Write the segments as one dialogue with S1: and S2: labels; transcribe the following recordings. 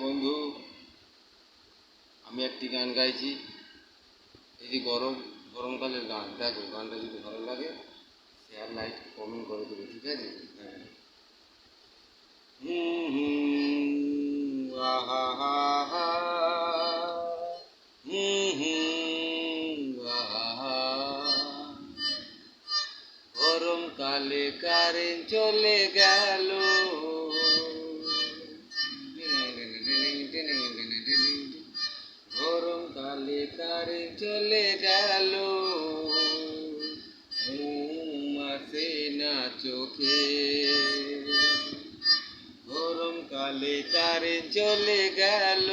S1: বন্ধু, আমি একটি গান গাইছি। এই যে গরমকালের গান, দেখো গানটা যদি ভালো লাগে শেয়ার লাইক কমেন্ট করে দেবে, ঠিক আছে? হ্যাঁ। হুম হুম আহা হা হা, আহা হা। গরমকালে কারেন্ট চলে গেল, গরমকালে কারেন্ট চলে গেল, ঘুম আসে না চোখে। গরমকালে কারেন্ট চলে গেল,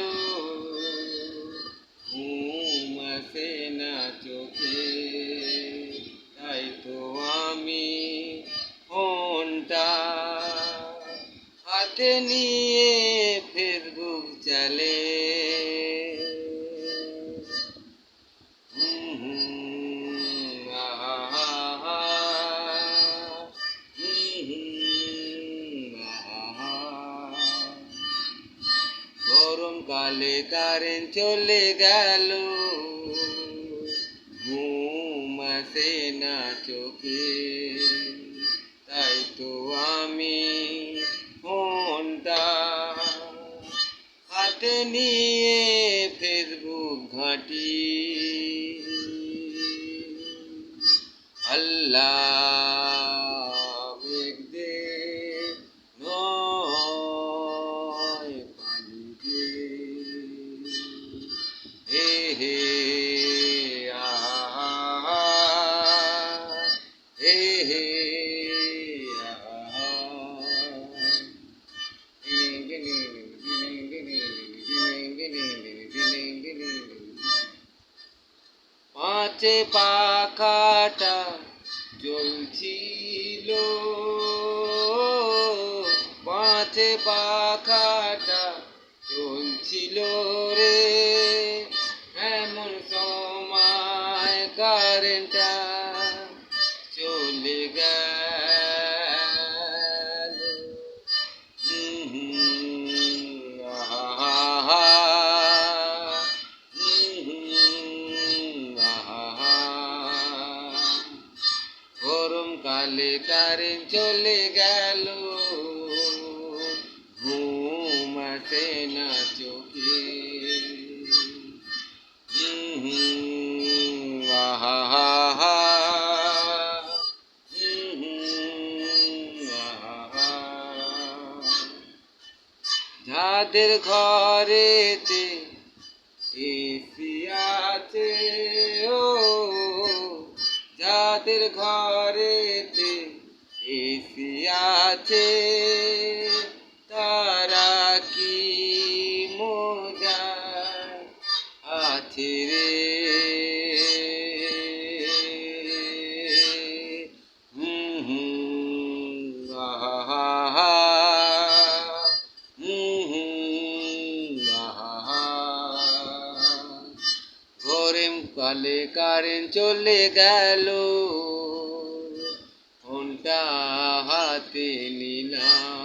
S1: ঘুম আসে না চোখে। তাই তো আমি ফোনটা হাতে নিয়ে ফেসবুক চালে। গরমকালে কারেন্ট চলে গেল, ঘুম আসে না চোখে। তাই তো আমি ফোনটা হাতে নিয়ে ফেসবুক ঘাঁটি। আল্লাহ মেঘ দে, নয় পানি দে, হে হে আহা, হে হে আহা। পাঁচে পাখাটা জ্বলছিল, পাঁচে পাখাটা চলছিল রে, এমন সময় কারেন্টটা চলে গেল। আহা, আহা। গরমকালে কারেন্ট চলে গেল, ঘুম আসে না চোখে। আহা হা হা, আহা। যাদের ঘরেতে এসি আছে, ও যাদের ঘরেতে এসি আছে, তারা কি মজা আছে রে। আহা, গরমকালে কারেন্ট চলে গেল, ফোনটা হাতে নিলাম।